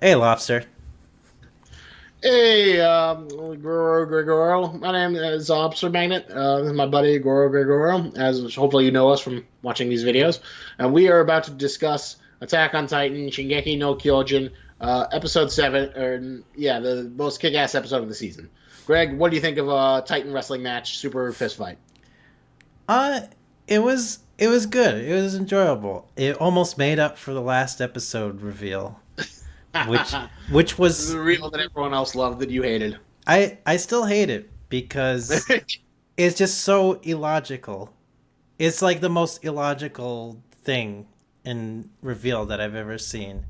Hey, Lobster. Hey, gorogregoro. My name is Lobster Magnet. This is my buddy gorogregoro, as hopefully you know us from watching these videos. And we are about to discuss Attack on Titan, Shingeki no Kyojin, episode 7, or yeah, the most kick-ass episode of the season. Greg, what do you think of Titan wrestling match, Super Fist Fight? Uh, it was good. It was enjoyable. It almost made up for the last episode reveal, which which The was real that everyone else loved that you hated. I still hate it because it's just so illogical. It's like the most illogical thing in reveal that I've ever seen.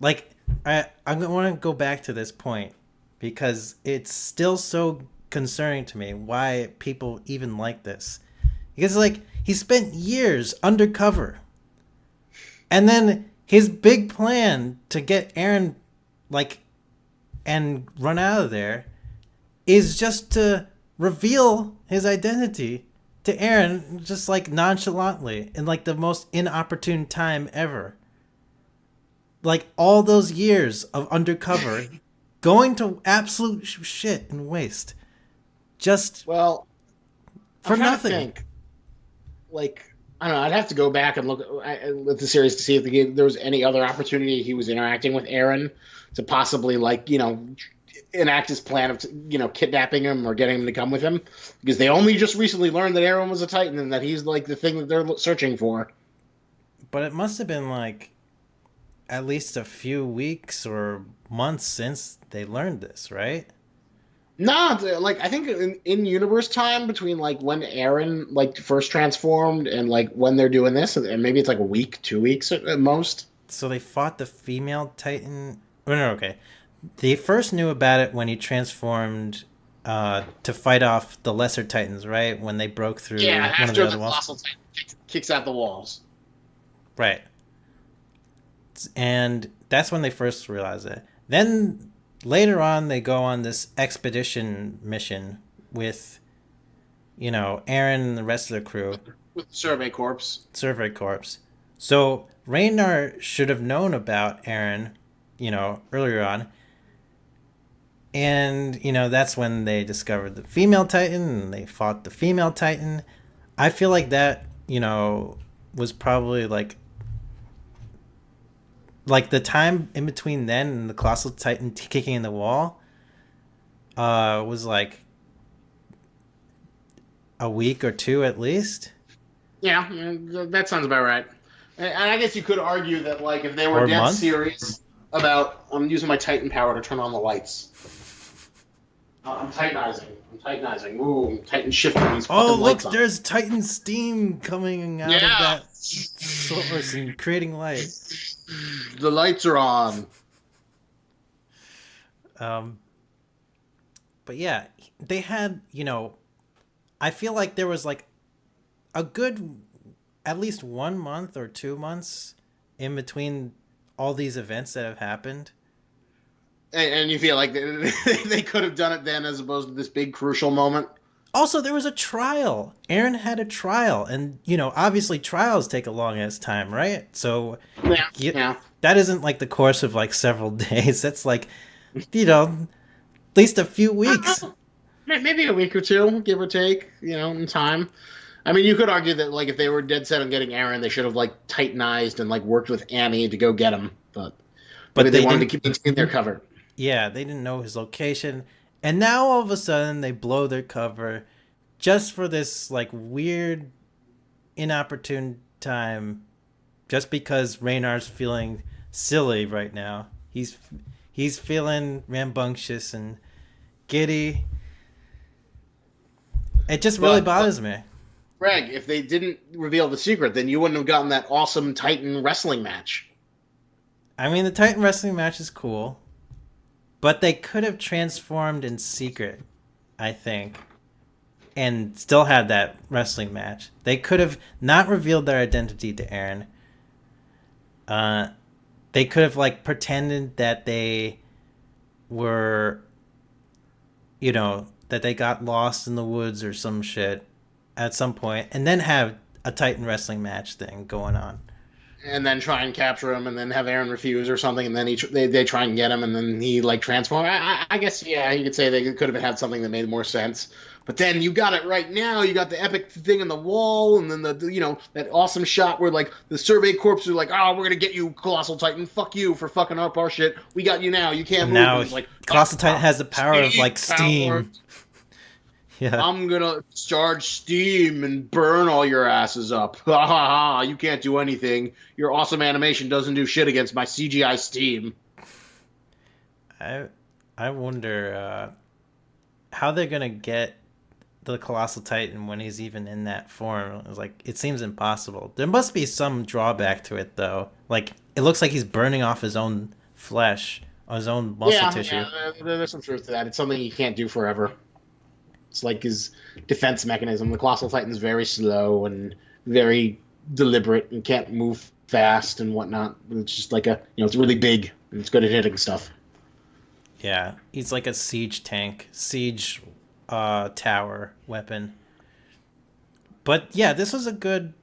Like I want to go back to this point because it's still so concerning to me why people even like this. Because like he spent years undercover, and then his big plan to get Eren like and run out of there is just to reveal his identity to Eren just like nonchalantly in like the most inopportune time ever. Like all those years of undercover going to absolute shit and waste just Well, I'm for trying to nothing. think. Like, I don't know. I'd have to go back and look at the series to see if there was any other opportunity he was interacting with Aaron to possibly, like, enact his plan of, kidnapping him or getting him to come with him. Because they only just recently learned that Aaron was a Titan and that he's, like, the thing that they're searching for. But it must have been like at least a few weeks or months since they learned this, right? No, like I think in universe time between like when Aaron like first transformed and like when they're doing this, and maybe it's like a week, 2 weeks at most. So they fought the female Titan. Oh, no, okay. They first knew about it when he transformed to fight off the lesser Titans, right? When they broke through Yeah, one of the after the other walls. colossal Titan kicks out the walls. Right. And that's when they first realized it. Then later on, they go on this expedition mission with, Aaron and the rest of the crew, With the Survey Corps. Survey Corps. So Reiner should have known about Aaron, earlier on. And, that's when they discovered the female Titan and they fought the female Titan. I feel like that, was probably like the time in between then and the colossal titan kicking in the wall was like a week or two at least, Yeah, that sounds about right. And I guess you could argue that like if they were or a dead month. serious about I'm using my Titan power to turn on the lights. I'm titanizing. I'm titanizing. Ooh, I'm titan shifting these Oh, fucking look, lights on. there's titan steam coming out of Yeah, that source and creating light. the lights are on. um but yeah, they had, I feel like there was like a good at least 1 month or 2 months in between all these events that have happened. And you feel like they could have done it then as opposed to this big crucial moment. Also, there was a trial. Aaron had a trial, and obviously trials take a long ass time, right? So, Yeah, you, yeah. that isn't like the course of like several days. That's like, at least a few I weeks. don't know. Maybe a week or two, give or take, in time. I mean, you could argue that like if they were dead set on getting Aaron, they should have like titanized and like worked with Annie to go get him. But maybe But they they wanted to didn't. keep maintain their cover. Yeah, they didn't know his location, and now all of a sudden they blow their cover, just for this like weird, inopportune time, just because Reynar's feeling silly right now. He's feeling rambunctious and giddy. It just really But bothers me. Greg, if they didn't reveal the secret, then you wouldn't have gotten that awesome Titan wrestling match. I mean, the Titan wrestling match is cool, but they could have transformed in secret, I think, and still had that wrestling match. They could have not revealed their identity to Aaron. Uh, they could have like pretended that they were, that they got lost in the woods or some shit at some point, and then have a Titan wrestling match thing going on. and then try and capture him, and then have Eren refuse or something, and then they try and get him, and then he like transform. I guess yeah, you could say they could have had something that made more sense. But then you got it right now. You got the epic thing on the wall, and then the that awesome shot where like the survey corps are like, "Oh, we're gonna get you, Colossal Titan. Fuck you for fucking up our shit. We got you now. You can't and move." now like Colossal Titan has the power of like power. steam. Yeah. I'm gonna charge steam and burn all your asses up. Ha ha ha! You can't do anything. Your awesome animation doesn't do shit against my CGI steam. I wonder how they're gonna get the Colossal Titan when he's even in that form. It's like it seems impossible. There must be some drawback to it though. Like it looks like he's burning off his own flesh, his own muscle tissue. Yeah, there's some truth to that. It's something he can't do forever. It's like his defense mechanism. The Colossal Titan's very slow and very deliberate and can't move fast and whatnot. It's just like it's really big and it's good at hitting stuff. Yeah, he's like a siege tank, siege tower weapon. But yeah, this was a good,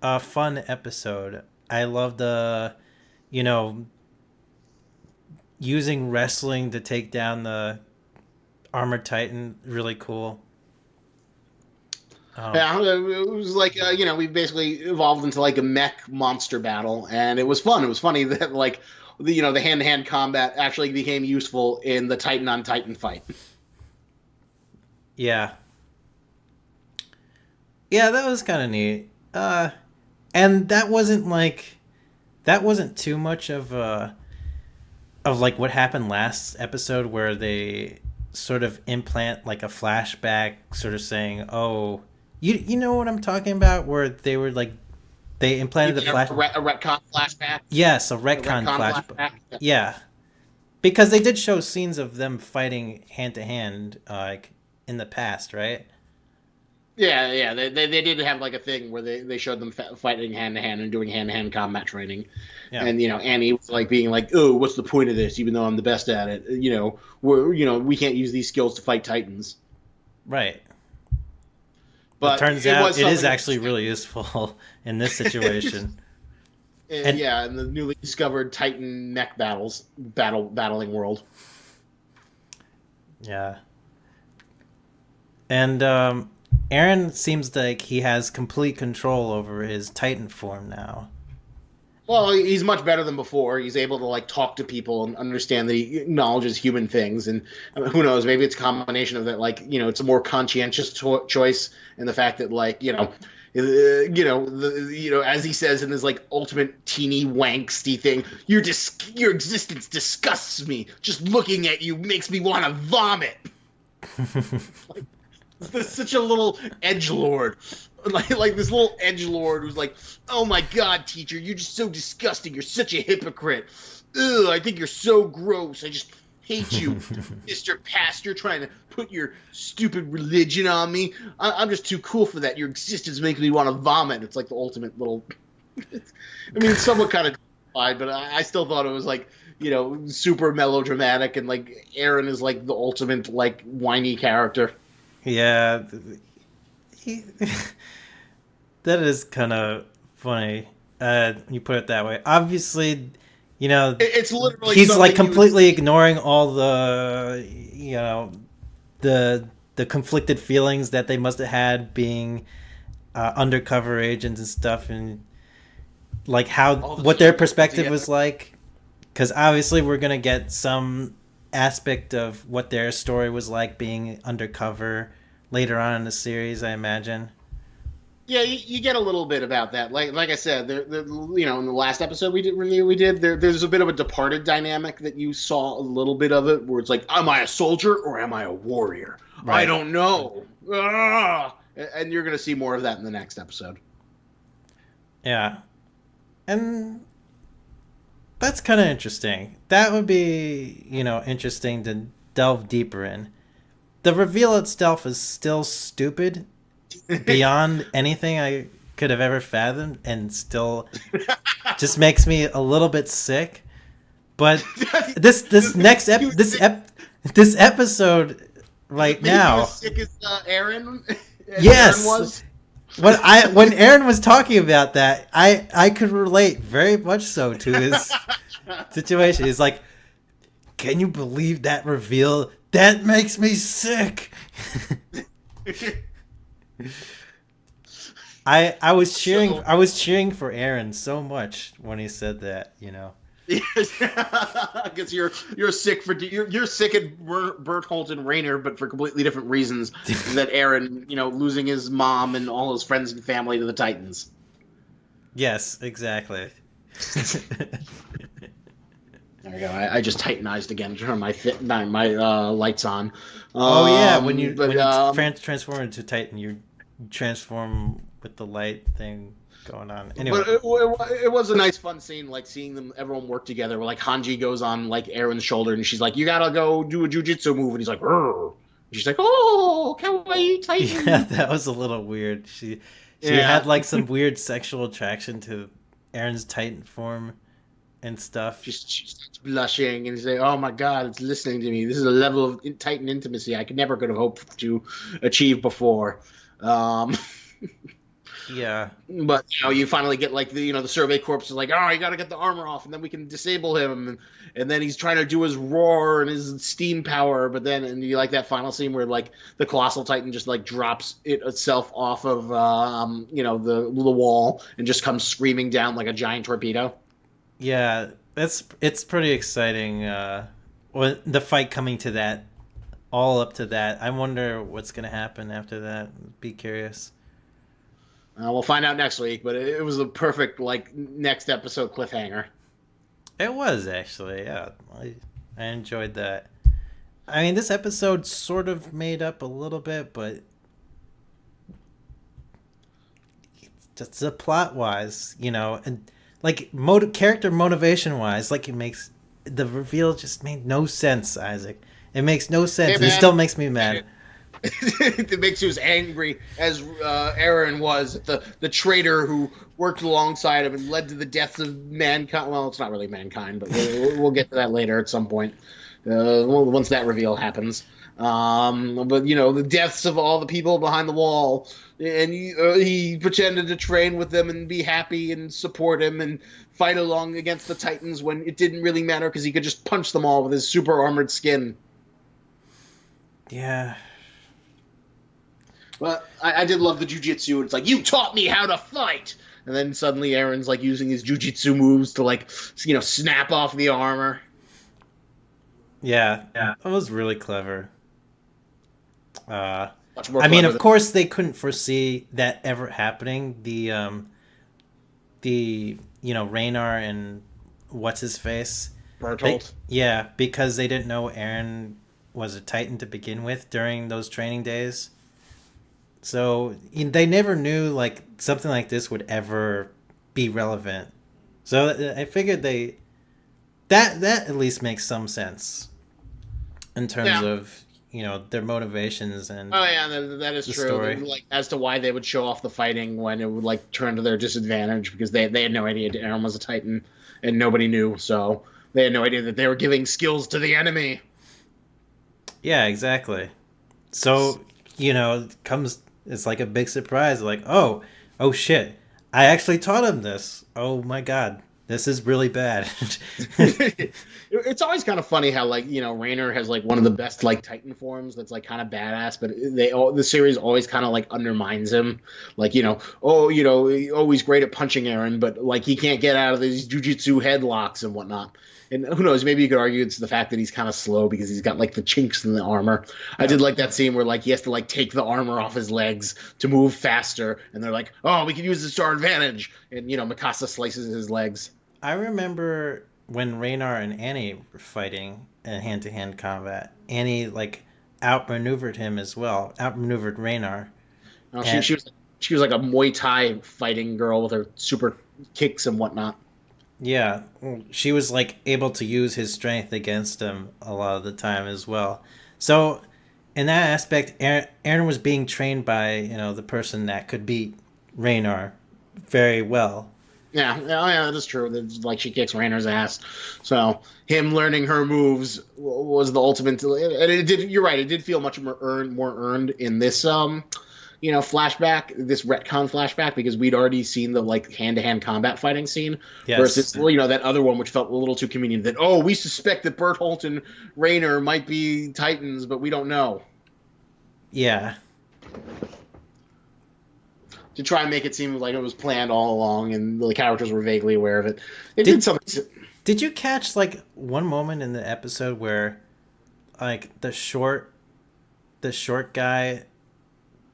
fun episode. I love the, using wrestling to take down the Armored Titan. Really cool. Yeah, it was like we basically evolved into like a mech monster battle, and it was fun. It was funny that like the hand-to-hand combat actually became useful in the Titan on Titan fight. Yeah. Yeah, that was kind of neat. And that wasn't too much of like what happened last episode where they sort of implant like a flashback sort of saying, "Oh, you know what I'm talking about," where they were like they implanted the flash a retcon flashback. Yes, a retcon flashback. Yeah. Because they did show scenes of them fighting hand to hand like in the past, right? Yeah. They did have like a thing where they showed them fighting hand to hand and doing hand to hand combat training. Yeah. And Annie was like being like, "Oh, what's the point of this? Even though I'm the best at it, we can't use these skills to fight Titans." Right. But it turns out it is actually really useful in this situation. and in the newly discovered Titan mech battling world. Yeah. And Eren seems like he has complete control over his Titan form now. Well, he's much better than before. He's able to like talk to people and understand that he acknowledges human things. And who knows? Maybe it's a combination of that. Like it's a more conscientious choice, and the fact that like as he says in his like ultimate teeny wanksty thing, your existence disgusts me. Just looking at you makes me want to vomit. Like, there's such a little edgelord. Like this little edgelord who's like, "Oh my god, teacher, you're just so disgusting. You're such a hypocrite. Ugh, I think you're so gross. I just hate you, Mr. Pastor, trying to put your stupid religion on me. I'm just too cool for that. Your existence makes me want to vomit." It's like the ultimate little... I mean, it's somewhat kind of but I still thought it was like, super melodramatic, and like Eren is like the ultimate like whiny character. Yeah. That is kind of funny. You put it that way. Obviously, it's literally he's like completely ignoring all the the conflicted feelings that they must have had being undercover agents and stuff, and like what their perspective was like. Because obviously we're gonna get some aspect of what their story was like being undercover later on in the series, I imagine. Yeah, you get a little bit about that. Like I said, in the last episode we did there's a bit of a Departed dynamic that you saw a little bit of it, where it's like, am I a soldier or am I a warrior? Right. I don't know. And you're gonna see more of that in the next episode. Yeah, and that's kind of interesting. That would be interesting to delve deeper in. The reveal itself is still stupid beyond anything I could have ever fathomed, and still just makes me a little bit sick. But this episode right now, as sick as Eren. Yes. Eren was. when Eren was talking about that, I could relate very much so to his situation. He's like, "Can you believe that reveal? That makes me sick." I was cheering. I was cheering for Eren so much when he said that. Because you're sick you're sick at Bertholdt and Reiner, but for completely different reasons. That Eren, losing his mom and all his friends and family to the Titans. Yes, exactly. There we go. I just Titanized again. Turn my lights on. When you transform into Titan, you transform with the light thing going on. Anyway, but it was a nice, fun scene, like seeing everyone work together. Where like Hanji goes on like Eren's shoulder, and she's like, "You gotta go do a jujitsu move," and he's like, "Rrr." She's like, "Oh, kawaii Titan." Yeah, that was a little weird. She had like some weird sexual attraction to Eren's Titan form and stuff. She starts blushing and she's like, "Oh my god, it's listening to me. This is a level of Titan intimacy I could have hoped to achieve before." Yeah, but you finally get like the survey corps is like, "Oh, you got to get the armor off, and then we can disable him." And then he's trying to do his roar and his steam power, but then you like that final scene where like the colossal titan just like drops itself off of the wall and just comes screaming down like a giant torpedo. Yeah, it's pretty exciting. When the fight coming to that, all up to that. I wonder what's gonna happen after that. Be curious. We'll find out next week, but it was a perfect like next episode cliffhanger. It was actually, yeah. I enjoyed that. I mean, this episode sort of made up a little bit, but just the plot wise, and like character motivation wise, like it makes the reveal just made no sense, Isaac. It makes no sense. It still makes me mad. It makes you as angry as Eren was, the traitor who worked alongside him and led to the deaths of mankind. Well, it's not really mankind, but we'll get to that later at some point, once that reveal happens. But the deaths of all the people behind the wall, and he pretended to train with them and be happy and support him and fight along against the Titans when it didn't really matter because he could just punch them all with his super armored skin. Yeah. Well, I did love the jujitsu. It's like, you taught me how to fight! And then suddenly Eren's like using his jujitsu moves to like, snap off the armor. Yeah. That was really clever. Much more I mean, clever of course they couldn't foresee that ever happening. The Reiner and what's his face? Bertholdt. Yeah, because they didn't know Eren was a Titan to begin with during those training days. So they never knew like something like this would ever be relevant. So I figured that at least makes some sense in terms of their motivations and that is true. Story. Like as to why they would show off the fighting when it would like turn to their disadvantage because they had no idea Eren was a Titan and nobody knew, so they had no idea that they were giving skills to the enemy. Yeah, exactly. So it's like a big surprise. Like, oh shit! I actually taught him this. Oh my god, this is really bad. It's always kind of funny how like Reiner has like one of the best like Titan forms that's like kind of badass, but the series always kind of like undermines him. Like he's great at punching Eren, but like he can't get out of these jujitsu headlocks and whatnot. And who knows? Maybe you could argue it's the fact that he's kind of slow because he's got like the chinks in the armor. I did like that scene where like he has to like take the armor off his legs to move faster, and they're like, "Oh, we can use this to our advantage." And Mikasa slices his legs. I remember when Reiner and Annie were fighting in hand-to-hand combat. Annie like outmaneuvered him as well. Outmaneuvered Reiner. Oh, she was like a Muay Thai fighting girl with her super kicks and whatnot. Yeah, she was like able to use his strength against him a lot of the time as well. So, in that aspect, Eren was being trained by the person that could beat Reiner very well. Yeah, that is true. It's like she kicks Reiner's ass. So him learning her moves was the ultimate. And it did. You're right. It did feel much more earned in this flashback, this retcon flashback, because we'd already seen the like hand-to-hand combat fighting scene Yes. versus that other one which felt a little too convenient. That we suspect that Bertholdt and Reiner might be Titans, but we don't know. Yeah. To try and make it seem like it was planned all along, and the characters were vaguely aware of it. It did something. Did you catch like one moment in the episode where, like the short guy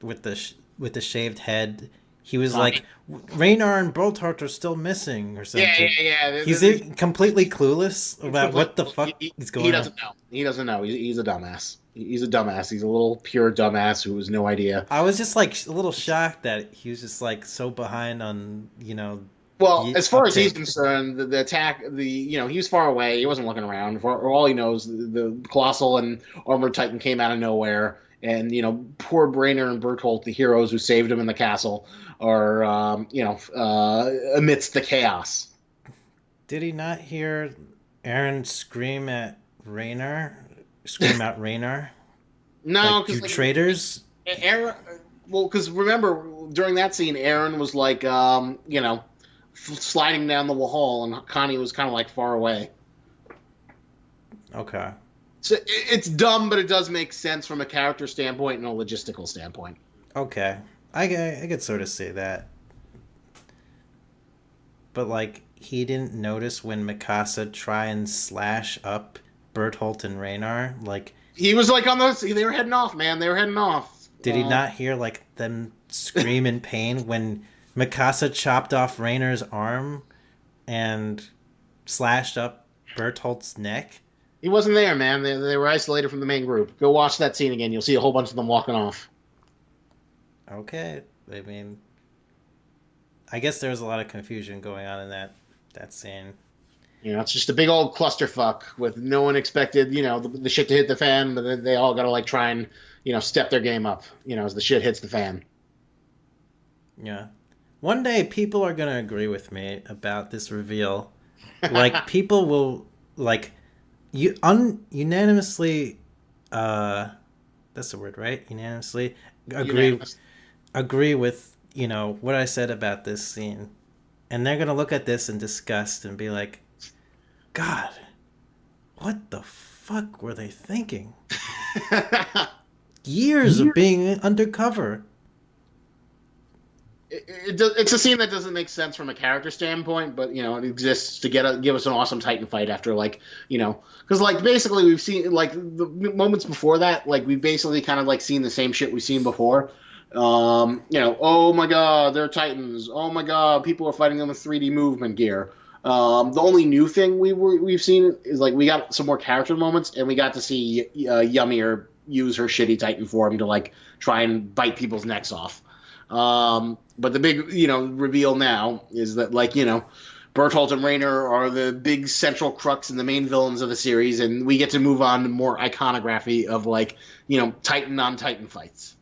with the shaved head, he was like, Reiner and Bertholdt are still missing or something. Yeah. He's completely clueless about what the fuck is going on. He doesn't know. He doesn't know. He's a dumbass. He's a dumbass. He's a little pure dumbass who has no idea. I was just like a little shocked that he was just like so behind on, Well, as far as he's concerned, the attack, he was far away. He wasn't looking around. For all he knows, the Colossal and Armored Titan came out of nowhere. And, poor Reiner and Bertholdt, the heroes who saved him in the castle, are, amidst the chaos. Did he not hear Eren scream at Reiner? Scream out Reiner? No, because you traitors. Eren. Well, because remember during that scene, Eren was like, sliding down the hall, and Connie was kind of like far away. Okay. So it's dumb, but it does make sense from a character standpoint and a logistical standpoint. Okay, I could sort of say that, but like he didn't notice when Mikasa try and slash up Bertholdt and Reiner, like he was like on those. They were heading off, man. They were heading off. Did he not hear like them scream in pain when Mikasa chopped off Reiner's arm and slashed up Bertholdt's neck? He wasn't there, man. They were isolated from the main group. Go watch that scene again. You'll see a whole bunch of them walking off. Okay. I mean, I guess there was a lot of confusion going on in that scene. It's just a big old clusterfuck with no one expected, the shit to hit the fan, but then they all got to like try and, step their game up, as the shit hits the fan. Yeah. One day people are going to agree with me about this reveal. Like people will like unanimously that's the word, right? Unanimously agree with, what I said about this scene. And they're going to look at this in disgust and be like, God, what the fuck were they thinking? Years of being undercover. It's a scene that doesn't make sense from a character standpoint, but it exists to give us an awesome Titan fight after because like basically we've seen like the moments before that, like we've basically kind of like seen the same shit we've seen before. Oh my god, they're Titans. Oh my god, people are fighting them with 3D movement gear. The only new thing we've seen is like we got some more character moments, and we got to see Yummier use her shitty Titan form to like try and bite people's necks off. But the big, reveal now is that, like, Bertholdt and Reiner are the big central crux and the main villains of the series, and we get to move on to more iconography of, like, Titan on Titan fights.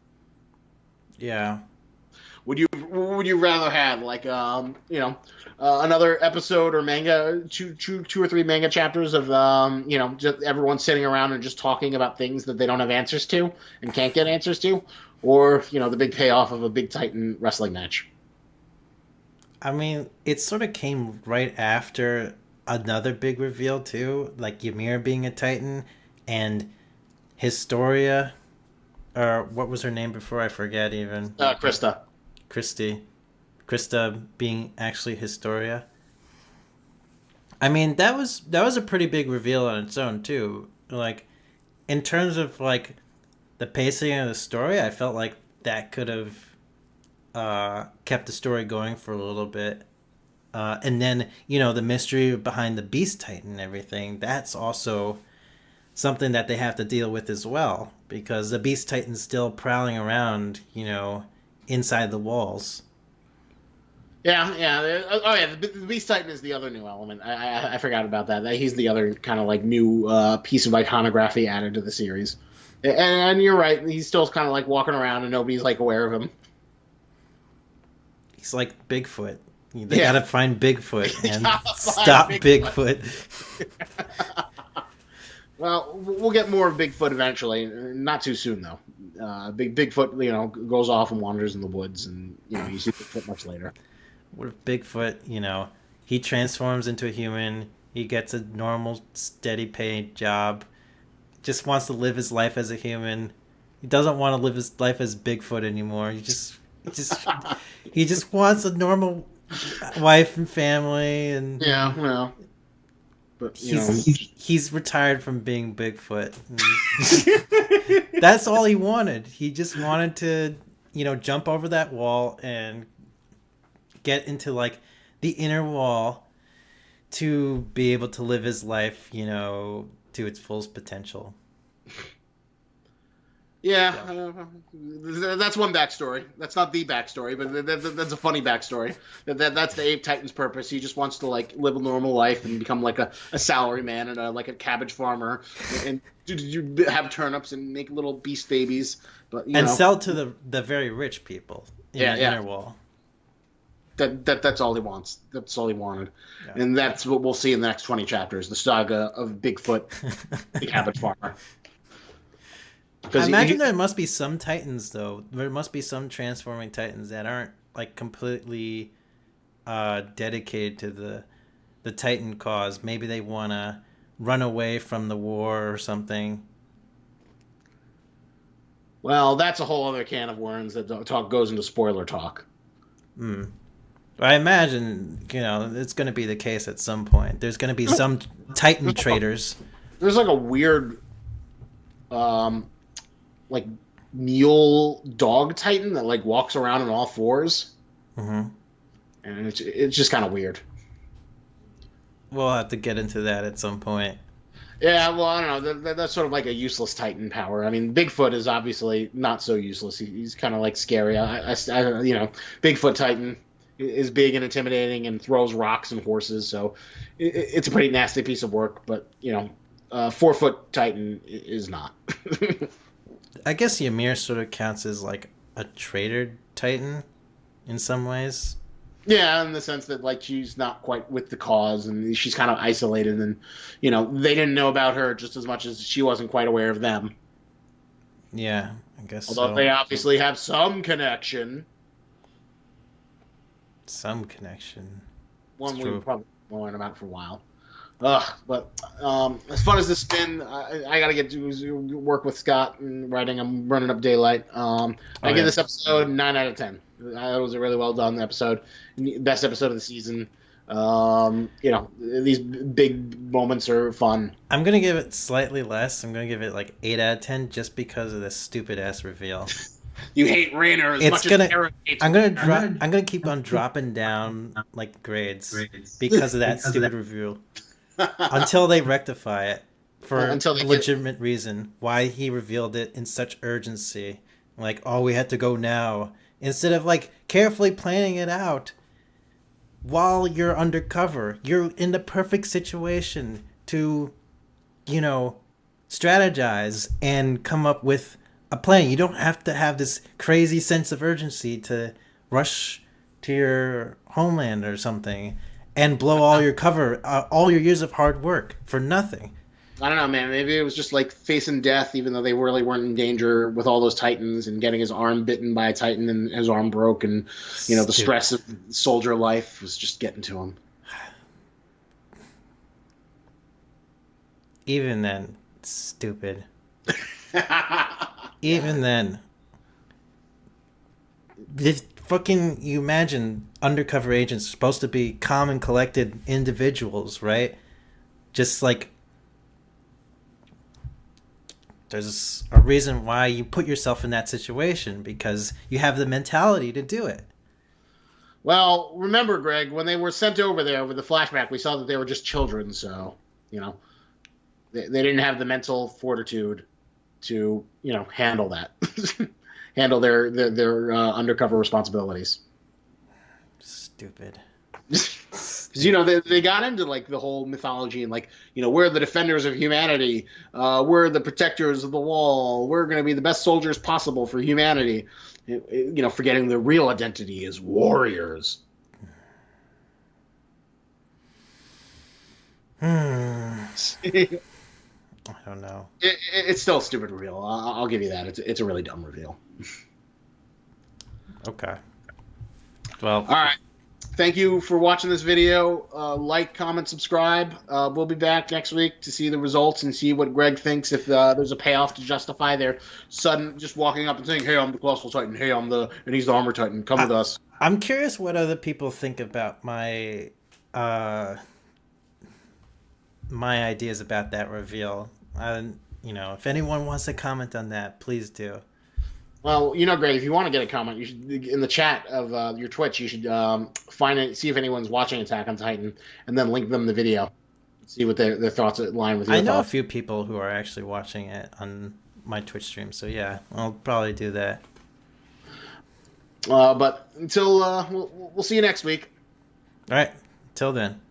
Yeah. What would you rather have, like, another episode or manga, two or three manga chapters of, just everyone sitting around and just talking about things that they don't have answers to and can't get answers to? Or, the big payoff of a big Titan wrestling match. I mean, it sort of came right after another big reveal, too. Like, Ymir being a Titan and Historia. Or what was her name before? I forget even. Krista. Krista being actually Historia. I mean, that was a pretty big reveal on its own, too. Like, in terms of, like, the pacing of the story, I felt like that could have kept the story going for a little bit. And then, the mystery behind the Beast Titan and everything, that's also something that they have to deal with as well. Because the Beast Titan's still prowling around, inside the walls. Yeah. Oh, yeah, the Beast Titan is the other new element. I forgot about that. He's the other kind of, like, new piece of iconography added to the series. And you're right. He's still kind of like walking around and nobody's like aware of him. He's like Bigfoot. They gotta find Bigfoot and stop Bigfoot. Well, we'll get more of Bigfoot eventually. Not too soon though. Bigfoot, goes off and wanders in the woods, and you see Bigfoot much later. What if Bigfoot, he transforms into a human, he gets a normal, steady paid job, just wants to live his life as a human. He doesn't want to live his life as Bigfoot anymore. He just wants a normal wife and family, and Yeah, well, but he's retired from being Bigfoot. That's all he wanted. He just wanted to, jump over that wall and get into like the inner wall to be able to live his life, to its fullest potential. Yeah, that's one backstory. That's not the backstory, but that's a funny backstory. That's the ape titan's purpose. He just wants to like live a normal life and become like a salaryman and like a cabbage farmer and have turnips and make little beast babies. But sell to the very rich people in the inner wall. That's all he wants. That's all he wanted, and that's what we'll see in the next 20 chapters: the saga of Bigfoot, the cabbage farmer. I imagine there must be some titans, though. There must be some transforming titans that aren't like completely dedicated to the titan cause. Maybe they want to run away from the war or something. Well, that's a whole other can of worms that goes into spoiler talk. I imagine, it's going to be the case at some point. There's going to be some titan traders. There's like a weird like mule dog titan that like walks around on all fours, and it's just kind of weird. We'll have to get into that at some point. Yeah, well, I don't know. That's sort of like a useless titan power. I mean, Bigfoot is obviously not so useless. He's kind of like scary. Bigfoot titan is big and intimidating and throws rocks and horses, so it's a pretty nasty piece of work. But 4-foot titan is not. I guess Ymir sort of counts as like a trader titan in some ways. Yeah, in the sense that like she's not quite with the cause and she's kind of isolated, and they didn't know about her just as much as she wasn't quite aware of them. Yeah, I guess. Although they obviously have some connection. Some connection. One we probably won't learn about for a while. But as fun as this has been, I got to get to work with Scott and writing. I'm running up daylight. I give this episode 9 out of 10. It was a really well done episode, best episode of the season. These big moments are fun. I'm gonna give it slightly less. I'm gonna give it like 8 out of 10 just because of this stupid ass reveal. You hate Reiner as much as Eren hates. I'm gonna keep on dropping down like grades because of that stupid reveal. Until they rectify it for a legitimate reason. Why he revealed it in such urgency. Like, we have to go now. Instead of, like, carefully planning it out while you're undercover. You're in the perfect situation to, strategize and come up with a plan. You don't have to have this crazy sense of urgency to rush to your homeland or something and blow all your cover, all your years of hard work for nothing. I don't know, man. Maybe it was just like facing death, even though they really weren't in danger with all those titans, and getting his arm bitten by a titan and his arm broke, and the stress of soldier life was just getting to him. Even then, stupid. Even then, you imagine undercover agents are supposed to be calm and collected individuals, right? Just like there's a reason why you put yourself in that situation, because you have the mentality to do it. Well, remember, Greg, when they were sent over there with the flashback, we saw that they were just children, so they didn't have the mental fortitude to handle that. Handle their undercover responsibilities. Stupid. Because they got into like the whole mythology and like we're the defenders of humanity, we're the protectors of the wall, we're going to be the best soldiers possible for humanity. Forgetting the real identity as warriors. I don't know. It's still a stupid reveal. I'll give you that. It's a really dumb reveal. Okay. Well. All right. Thank you for watching this video. Like, comment, subscribe. We'll be back next week to see the results and see what Greg thinks, if there's a payoff to justify their sudden just walking up and saying, "Hey, I'm the Colossal Titan. Hey, and he's the Armor Titan. Come with us." I'm curious what other people think about my my ideas about that reveal. If anyone wants to comment on that, please do. Well, Greg, if you want to get a comment, you should in the chat of your Twitch. You should find it, see if anyone's watching Attack on Titan, and then link them the video. See what their thoughts align with your thoughts. I know a few people who are actually watching it on my Twitch stream, so yeah, I'll probably do that. But until we'll see you next week. All right. Till then.